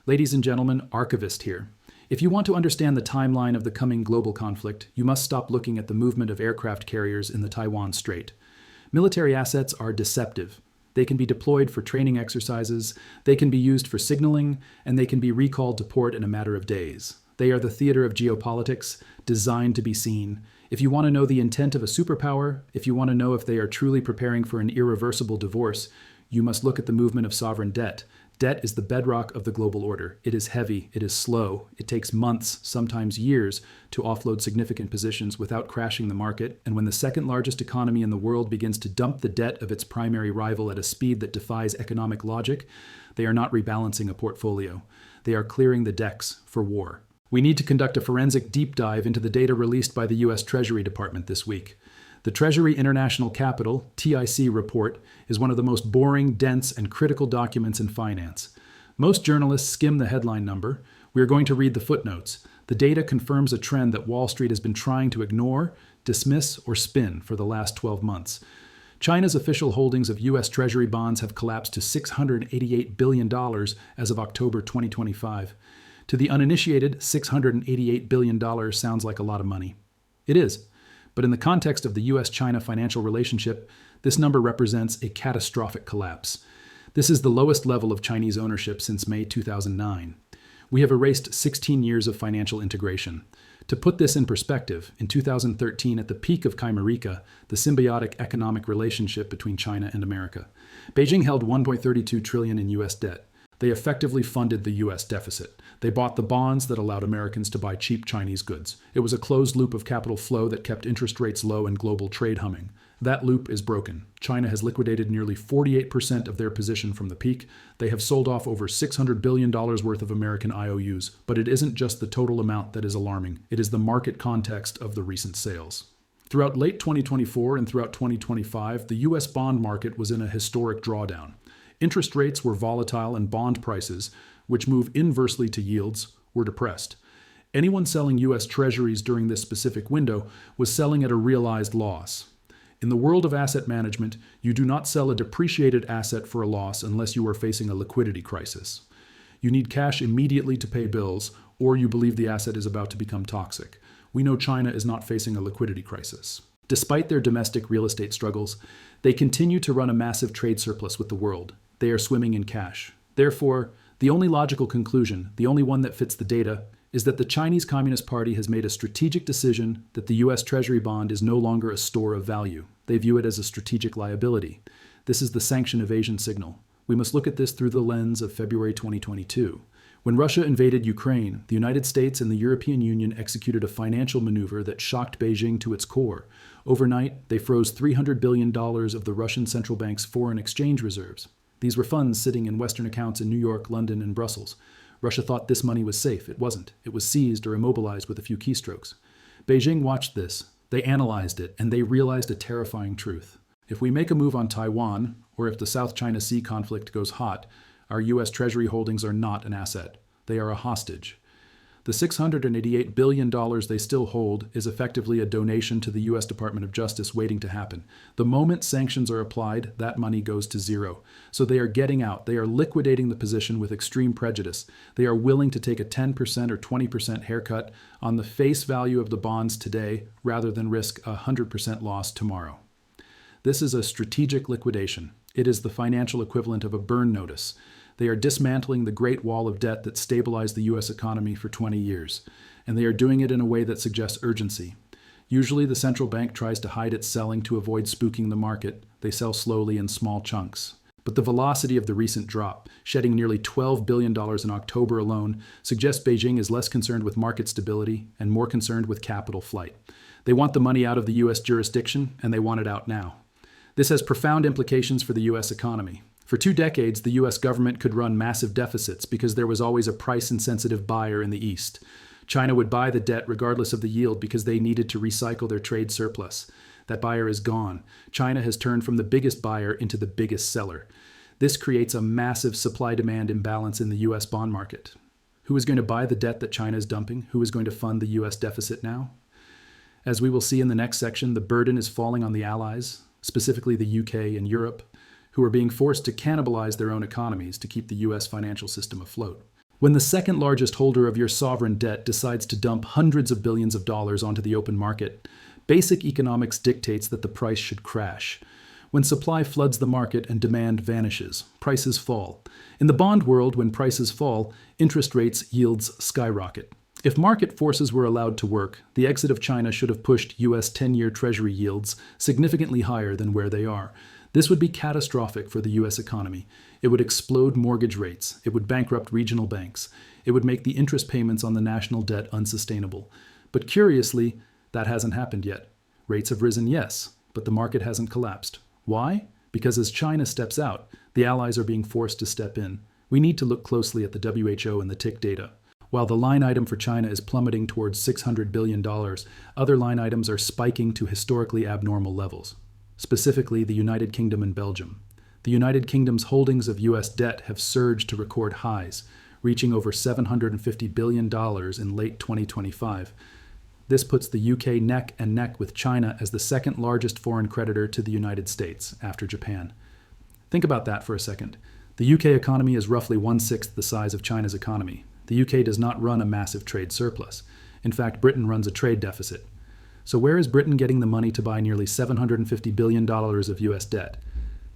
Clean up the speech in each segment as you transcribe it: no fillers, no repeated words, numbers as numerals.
Ladies and gentlemen, Archivist here. If you want to understand the timeline of the coming global conflict, you must stop looking at the movement of aircraft carriers in the Taiwan Strait. Military assets are deceptive. They can be deployed for training exercises, they can be used for signaling, and they can be recalled to port in a matter of days. They are the theater of geopolitics, designed to be seen. If you want to know the intent of a superpower, if you want to know if they are truly preparing for an irreversible divorce, you must look at the movement of sovereign debt. Debt is the bedrock of the global order. It is heavy, it is slow, it takes months, sometimes years, to offload significant positions without crashing the market, and when the second largest economy in the world begins to dump the debt of its primary rival at a speed that defies economic logic, they are not rebalancing a portfolio. They are clearing the decks for war. We need to conduct a forensic deep dive into the data released by the U.S. Treasury Department this week. The Treasury International Capital, TIC report, is one of the most boring, dense, and critical documents in finance. Most journalists skim the headline number. We are going to read the footnotes. The data confirms a trend that Wall Street has been trying to ignore, dismiss, or spin for the last 12 months. China's official holdings of U.S. Treasury bonds have collapsed to $688 billion as of October 2025. To the uninitiated, $688 billion sounds like a lot of money. It is. But in the context of the U.S.-China financial relationship, this number represents a catastrophic collapse. This is the lowest level of Chinese ownership since May 2009. We have erased 16 years of financial integration. To put this in perspective, in 2013, at the peak of Chimerica, the symbiotic economic relationship between China and America, Beijing held $1.32 trillion in U.S. debt. They effectively funded the U.S. deficit. They bought the bonds that allowed Americans to buy cheap Chinese goods. It was a closed loop of capital flow that kept interest rates low and global trade humming. That loop is broken. China has liquidated nearly 48% of their position from the peak. They have sold off over $600 billion worth of American IOUs. But it isn't just the total amount that is alarming. It is the market context of the recent sales. Throughout late 2024 and throughout 2025, the U.S. bond market was in a historic drawdown. Interest rates were volatile and bond prices, which move inversely to yields, were depressed. Anyone selling U.S. Treasuries during this specific window was selling at a realized loss. In the world of asset management, you do not sell a depreciated asset for a loss unless you are facing a liquidity crisis. You need cash immediately to pay bills, or you believe the asset is about to become toxic. We know China is not facing a liquidity crisis. Despite their domestic real estate struggles, they continue to run a massive trade surplus with the world. They are swimming in cash. Therefore, the only logical conclusion, the only one that fits the data, is that the Chinese Communist Party has made a strategic decision that the U.S. Treasury bond is no longer a store of value. They view it as a strategic liability. This is the sanction evasion signal. We must look at this through the lens of February 2022. When Russia invaded Ukraine, the United States and the European Union executed a financial maneuver that shocked Beijing to its core. Overnight, they froze $300 billion of the Russian central bank's foreign exchange reserves. These were funds sitting in Western accounts in New York, London, and Brussels. Russia thought this money was safe. It wasn't. It was seized or immobilized with a few keystrokes. Beijing watched this. They analyzed it, and they realized a terrifying truth. If we make a move on Taiwan, or if the South China Sea conflict goes hot, our U.S. Treasury holdings are not an asset. They are a hostage. The $688 billion they still hold is effectively a donation to the U.S. Department of Justice waiting to happen. The moment sanctions are applied, that money goes to zero. So they are getting out. They are liquidating the position with extreme prejudice. They are willing to take a 10% or 20% haircut on the face value of the bonds today rather than risk a 100% loss tomorrow. This is a strategic liquidation. It is the financial equivalent of a burn notice. They are dismantling the great wall of debt that stabilized the U.S. economy for 20 years, and they are doing it in a way that suggests urgency. Usually the central bank tries to hide its selling to avoid spooking the market. They sell slowly in small chunks. But the velocity of the recent drop, shedding nearly $12 billion in October alone, suggests Beijing is less concerned with market stability and more concerned with capital flight. They want the money out of the U.S. jurisdiction, and they want it out now. This has profound implications for the U.S. economy. For 2 decades, the U.S. government could run massive deficits because there was always a price-insensitive buyer in the East. China would buy the debt regardless of the yield because they needed to recycle their trade surplus. That buyer is gone. China has turned from the biggest buyer into the biggest seller. This creates a massive supply-demand imbalance in the U.S. bond market. Who is going to buy the debt that China is dumping? Who is going to fund the U.S. deficit now? As we will see in the next section, the burden is falling on the allies, specifically the UK and Europe, who are being forced to cannibalize their own economies to keep the U.S. financial system afloat. When the second largest holder of your sovereign debt decides to dump hundreds of billions of dollars onto the open market, basic economics dictates that the price should crash. When supply floods the market and demand vanishes, prices fall. In the bond world, when prices fall, interest rates yields skyrocket. If market forces were allowed to work, the exit of China should have pushed U.S. 10-year Treasury yields significantly higher than where they are. This would be catastrophic for the U.S. economy. It would explode mortgage rates. It would bankrupt regional banks. It would make the interest payments on the national debt unsustainable. But curiously, that hasn't happened yet. Rates have risen, yes, but the market hasn't collapsed. Why? Because as China steps out, the allies are being forced to step in. We need to look closely at the WHO and the tick data. While the line item for China is plummeting towards $600 billion, other line items are spiking to historically abnormal levels, specifically the United Kingdom and Belgium. The United Kingdom's holdings of U.S. debt have surged to record highs, reaching over $750 billion in late 2025. This puts the UK neck and neck with China as the second largest foreign creditor to the United States, after Japan. Think about that for a second. The UK economy is roughly 1/6 the size of China's economy. The UK does not run a massive trade surplus. In fact, Britain runs a trade deficit. So where is Britain getting the money to buy nearly $750 billion of US debt?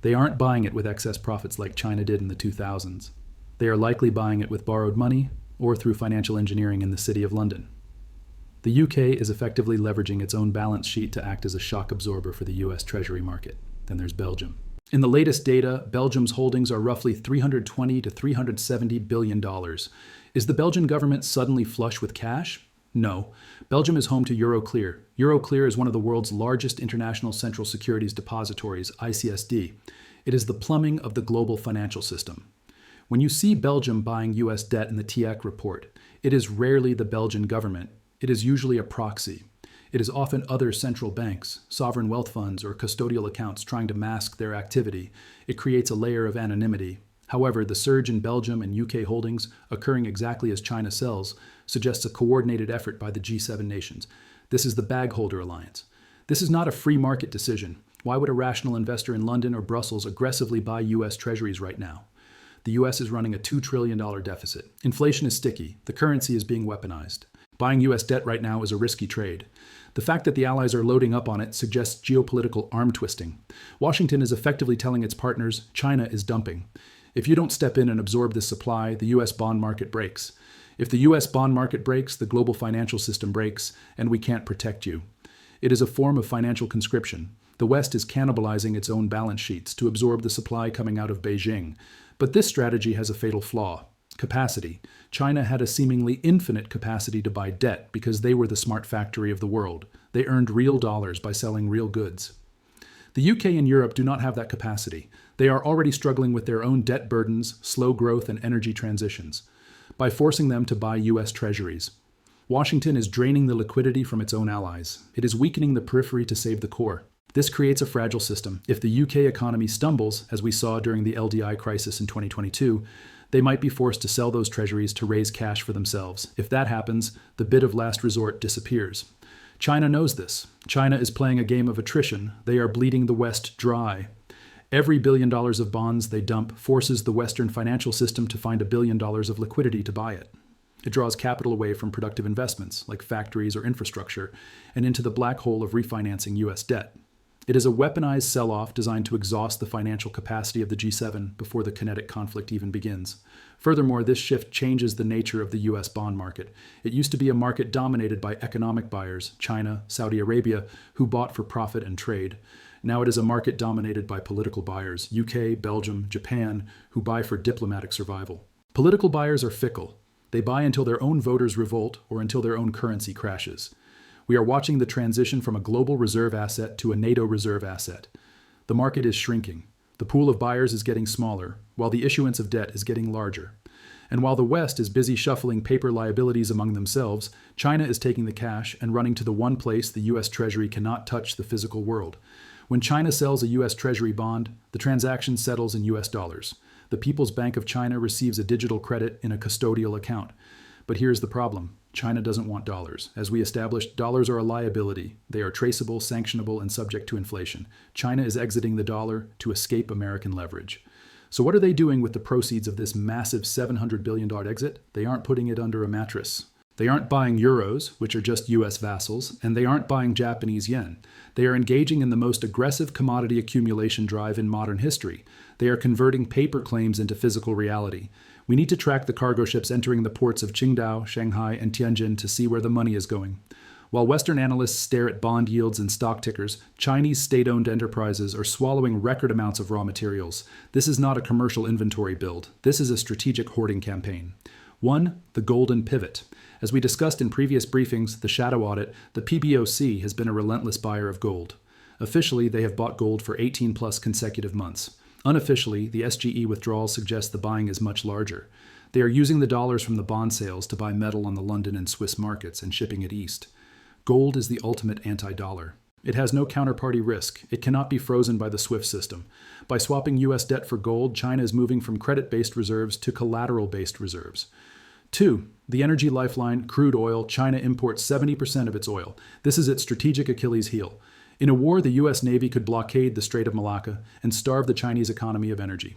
They aren't buying it with excess profits like China did in the 2000s. They are likely buying it with borrowed money or through financial engineering in the City of London. The UK is effectively leveraging its own balance sheet to act as a shock absorber for the US Treasury market. Then there's Belgium. In the latest data, Belgium's holdings are roughly $320 to $370 billion. Is the Belgian government suddenly flush with cash? No. Belgium is home to Euroclear. Euroclear is one of the world's largest international central securities depositories, ICSD. It is the plumbing of the global financial system. When you see Belgium buying US debt in the TIAC report, it is rarely the Belgian government. It is usually a proxy. It is often other central banks, sovereign wealth funds, or custodial accounts trying to mask their activity. It creates a layer of anonymity. However, the surge in Belgium and UK holdings, occurring exactly as China sells, suggests a coordinated effort by the G7 nations. This is the bagholder alliance. This is not a free market decision. Why would a rational investor in London or Brussels aggressively buy US Treasuries right now? The US is running a $2 trillion deficit. Inflation is sticky. The currency is being weaponized. Buying US debt right now is a risky trade. The fact that the allies are loading up on it suggests geopolitical arm twisting. Washington is effectively telling its partners, China is dumping. If you don't step in and absorb this supply, the US bond market breaks. If the US bond market breaks, the global financial system breaks, and we can't protect you. It is a form of financial conscription. The West is cannibalizing its own balance sheets to absorb the supply coming out of Beijing. But this strategy has a fatal flaw. Capacity. China had a seemingly infinite capacity to buy debt because they were the smart factory of the world. They earned real dollars by selling real goods. The UK and Europe do not have that capacity. They are already struggling with their own debt burdens, slow growth, and energy transitions, by forcing them to buy US Treasuries. Washington is draining the liquidity from its own allies. It is weakening the periphery to save the core. This creates a fragile system. If the UK economy stumbles, as we saw during the LDI crisis in 2022, they might be forced to sell those treasuries to raise cash for themselves. If that happens, the bid of last resort disappears. China knows this. China is playing a game of attrition. They are bleeding the West dry. Every $1 billion of bonds they dump forces the Western financial system to find $1 billion of liquidity to buy it. It draws capital away from productive investments, like factories or infrastructure, and into the black hole of refinancing US debt. It is a weaponized sell-off designed to exhaust the financial capacity of the G7 before the kinetic conflict even begins. Furthermore, this shift changes the nature of the US bond market. It used to be a market dominated by economic buyers, China, Saudi Arabia, who bought for profit and trade. Now it is a market dominated by political buyers, UK, Belgium, Japan, who buy for diplomatic survival. Political buyers are fickle. They buy until their own voters revolt or until their own currency crashes. We are watching the transition from a global reserve asset to a NATO reserve asset. The market is shrinking. The pool of buyers is getting smaller, while the issuance of debt is getting larger. And while the West is busy shuffling paper liabilities among themselves, China is taking the cash and running to the one place the US Treasury cannot touch the physical world. When China sells a US Treasury bond, the transaction settles in US dollars. The People's Bank of China receives a digital credit in a custodial account. But here's the problem. China doesn't want dollars. As we established, dollars are a liability. They are traceable, sanctionable, and subject to inflation. China is exiting the dollar to escape American leverage. So what are they doing with the proceeds of this massive $700 billion exit? They aren't putting it under a mattress. They aren't buying euros, which are just US vassals, and they aren't buying Japanese yen. They are engaging in the most aggressive commodity accumulation drive in modern history. They are converting paper claims into physical reality. We need to track the cargo ships entering the ports of Qingdao, Shanghai, and Tianjin to see where the money is going. While Western analysts stare at bond yields and stock tickers, Chinese state-owned enterprises are swallowing record amounts of raw materials. This is not a commercial inventory build. This is a strategic hoarding campaign. 1. The golden pivot. As we discussed in previous briefings, the shadow audit, the PBOC has been a relentless buyer of gold. Officially, they have bought gold for 18-plus consecutive months. Unofficially, the SGE withdrawals suggest the buying is much larger. They are using the dollars from the bond sales to buy metal on the London and Swiss markets and shipping it east. Gold is the ultimate anti-dollar. It has no counterparty risk. It cannot be frozen by the SWIFT system. By swapping U.S. debt for gold, China is moving from credit-based reserves to collateral-based reserves. 2. The energy lifeline, crude oil. China imports 70% of its oil. This is its strategic Achilles heel. In a war, the U.S. Navy could blockade the Strait of Malacca and starve the Chinese economy of energy.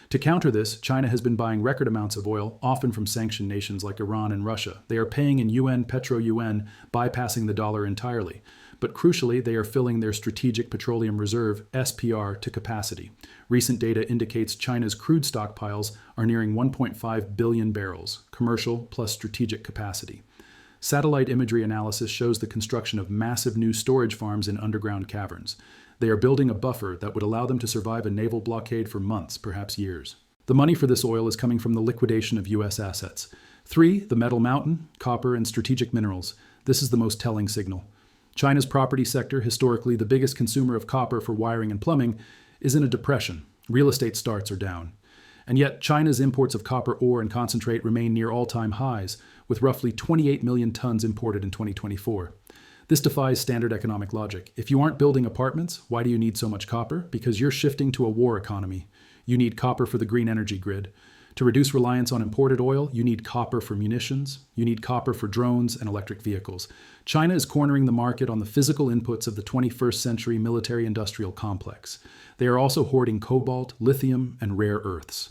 To counter this, China has been buying record amounts of oil, often from sanctioned nations like Iran and Russia. They are paying in yuan, petro-yuan, bypassing the dollar entirely. But crucially, they are filling their Strategic Petroleum Reserve, SPR, to capacity. Recent data indicates China's crude stockpiles are nearing 1.5 billion barrels, commercial plus strategic capacity. Satellite imagery analysis shows the construction of massive new storage farms in underground caverns. They are building a buffer that would allow them to survive a naval blockade for months, perhaps years. The money for this oil is coming from the liquidation of U.S. assets. 3. The metal mountain, copper, and strategic minerals. This is the most telling signal. China's property sector, historically the biggest consumer of copper for wiring and plumbing, is in a depression. Real estate starts are down. And yet, China's imports of copper ore and concentrate remain near all-time highs, with roughly 28 million tons imported in 2024. This defies standard economic logic. If you aren't building apartments, why do you need so much copper? Because you're shifting to a war economy. You need copper for the green energy grid. To reduce reliance on imported oil, you need copper for munitions. You need copper for drones and electric vehicles. China is cornering the market on the physical inputs of the 21st century military-industrial complex. They are also hoarding cobalt, lithium, and rare earths.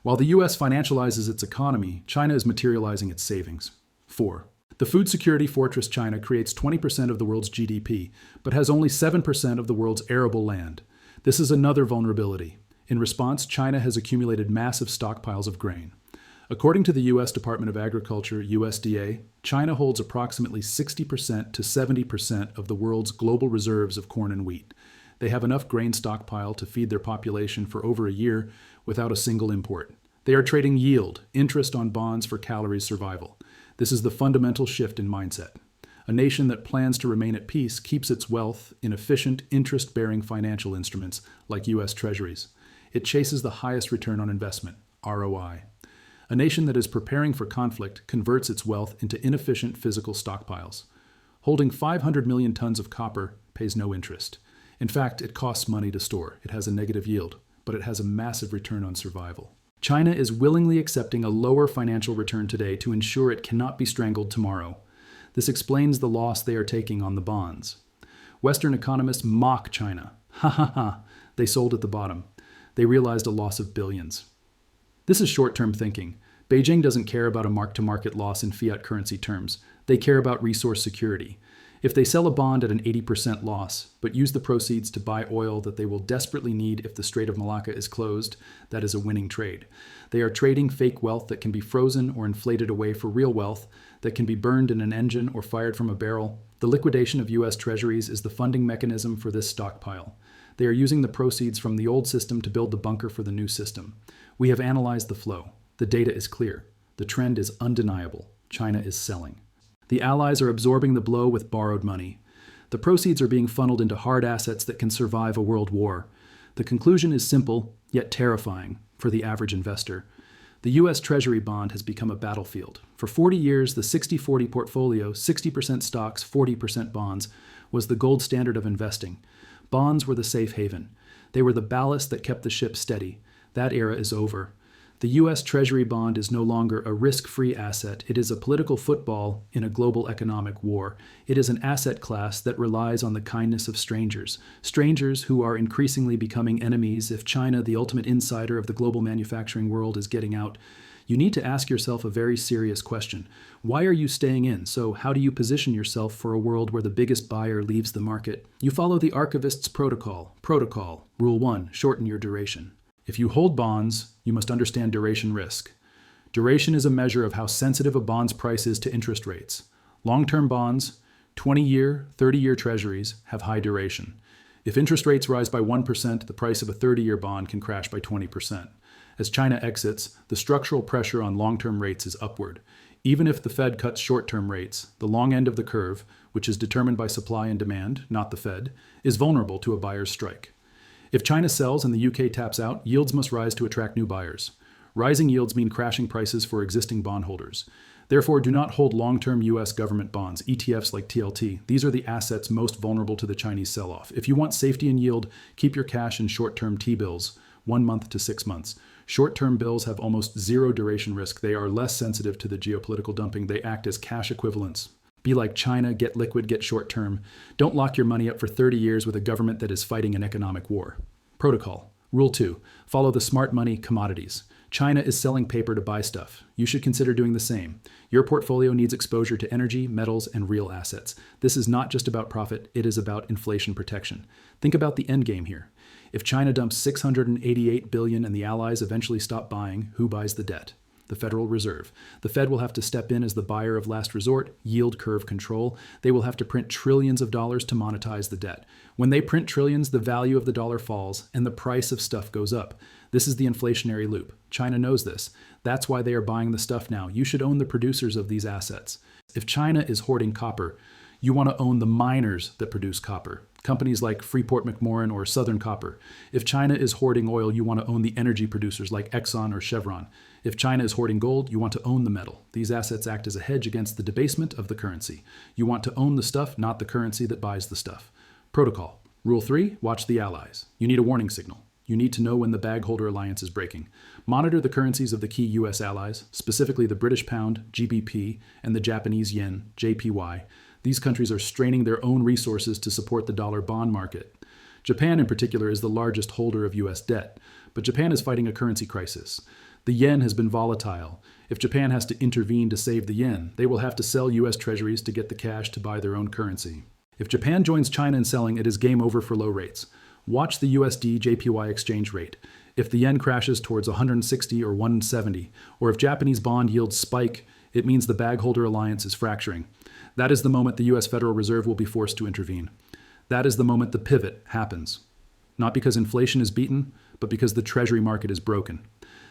While the U.S. financializes its economy, China is materializing its savings. 4. The food security fortress China creates 20% of the world's GDP, but has only 7% of the world's arable land. This is another vulnerability. In response, China has accumulated massive stockpiles of grain. According to the U.S. Department of Agriculture, USDA, China holds approximately 60% to 70% of the world's global reserves of corn and wheat. They have enough grain stockpile to feed their population for over a year without a single import. They are trading yield, interest on bonds for calories survival. This is the fundamental shift in mindset. A nation that plans to remain at peace keeps its wealth in efficient, interest-bearing financial instruments like U.S. Treasuries. It chases the highest return on investment, ROI. A nation that is preparing for conflict converts its wealth into inefficient physical stockpiles. Holding 500 million tons of copper pays no interest. In fact, it costs money to store. It has a negative yield, but it has a massive return on survival. China is willingly accepting a lower financial return today to ensure it cannot be strangled tomorrow. This explains the loss they are taking on the bonds. Western economists mock China. Ha ha ha, they sold at the bottom. They realized a loss of billions. This is short-term thinking. Beijing doesn't care about a mark-to-market loss in fiat currency terms. They care about resource security. If they sell a bond at an 80% loss, but use the proceeds to buy oil that they will desperately need if the Strait of Malacca is closed, that is a winning trade. They are trading fake wealth that can be frozen or inflated away for real wealth that can be burned in an engine or fired from a barrel. The liquidation of U.S. Treasuries is the funding mechanism for this stockpile. They are using the proceeds from the old system to build the bunker for the new system. We have analyzed the flow. The data is clear. The trend is undeniable. China is selling. The Allies are absorbing the blow with borrowed money. The proceeds are being funneled into hard assets that can survive a world war. The conclusion is simple, yet terrifying, for the average investor. The U.S. Treasury bond has become a battlefield. For 40 years, the 60-40 portfolio, 60% stocks, 40% bonds, was the gold standard of investing. Bonds were the safe haven. They were the ballast that kept the ship steady. That era is over. The U.S. Treasury bond is no longer a risk-free asset. It is a political football in a global economic war. It is an asset class that relies on the kindness of strangers. Strangers who are increasingly becoming enemies if China, the ultimate insider of the global manufacturing world, is getting out. You need to ask yourself a very serious question. Why are you staying in? So how do you position yourself for a world where the biggest buyer leaves the market? You follow the archivist's protocol. Protocol. Rule 1. Shorten your duration. If you hold bonds, you must understand duration risk. Duration is a measure of how sensitive a bond's price is to interest rates. Long-term bonds, 20-year, 30-year treasuries, have high duration. If interest rates rise by 1%, the price of a 30-year bond can crash by 20%. As China exits, the structural pressure on long-term rates is upward. Even if the Fed cuts short-term rates, the long end of the curve, which is determined by supply and demand, not the Fed, is vulnerable to a buyer's strike. If China sells and the UK taps out, yields must rise to attract new buyers. Rising yields mean crashing prices for existing bondholders. Therefore, do not hold long-term U.S. government bonds, ETFs like TLT. These are the assets most vulnerable to the Chinese sell-off. If you want safety and yield, keep your cash in short-term T-bills, 1 month to 6 months. Short-term bills have almost zero duration risk. They are less sensitive to the geopolitical dumping. They act as cash equivalents. Be like China, get liquid, get short-term. Don't lock your money up for 30 years with a government that is fighting an economic war. Protocol. Rule 2. Follow the smart money commodities. China is selling paper to buy stuff. You should consider doing the same. Your portfolio needs exposure to energy, metals, and real assets. This is not just about profit, it is about inflation protection. Think about the end game here. If China dumps $688 billion and the allies eventually stop buying, who buys the debt? The Federal Reserve. The Fed will have to step in as the buyer of last resort, yield curve control. They will have to print trillions of dollars to monetize the debt. When they print trillions, the value of the dollar falls and the price of stuff goes up. This is the inflationary loop. China knows this. That's why they are buying the stuff now. You should own the producers of these assets. If China is hoarding copper, you want to own the miners that produce copper. Companies like Freeport-McMoRan or Southern Copper. If China is hoarding oil, you want to own the energy producers like Exxon or Chevron. If China is hoarding gold, you want to own the metal. These assets act as a hedge against the debasement of the currency. You want to own the stuff, not the currency that buys the stuff. Protocol. Rule 3, watch the allies. You need a warning signal. You need to know when the bag holder alliance is breaking. Monitor the currencies of the key U.S. allies, specifically the British pound, GBP, and the Japanese yen, JPY. These countries are straining their own resources to support the dollar bond market. Japan, in particular, is the largest holder of U.S. debt, but Japan is fighting a currency crisis. The yen has been volatile. If Japan has to intervene to save the yen, they will have to sell U.S. treasuries to get the cash to buy their own currency. If Japan joins China in selling, it is game over for low rates. Watch the USD-JPY exchange rate. If the yen crashes towards 160 or 170, or if Japanese bond yields spike, it means the bag holder alliance is fracturing. That is the moment the U.S. Federal Reserve will be forced to intervene. That is the moment the pivot happens. Not because inflation is beaten, but because the Treasury market is broken.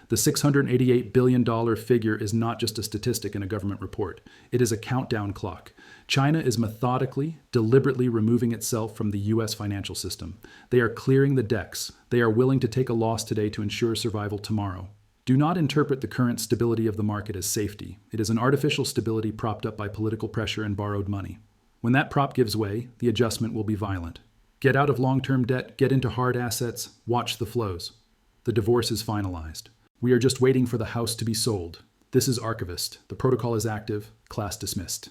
The $688 billion figure is not just a statistic in a government report. It is a countdown clock. China is methodically, deliberately removing itself from the U.S. financial system. They are clearing the decks. They are willing to take a loss today to ensure survival tomorrow. Do not interpret the current stability of the market as safety. It is an artificial stability propped up by political pressure and borrowed money. When that prop gives way, the adjustment will be violent. Get out of long-term debt, get into hard assets, watch the flows. The divorce is finalized. We are just waiting for the house to be sold. This is Archivist. The protocol is active. Class dismissed.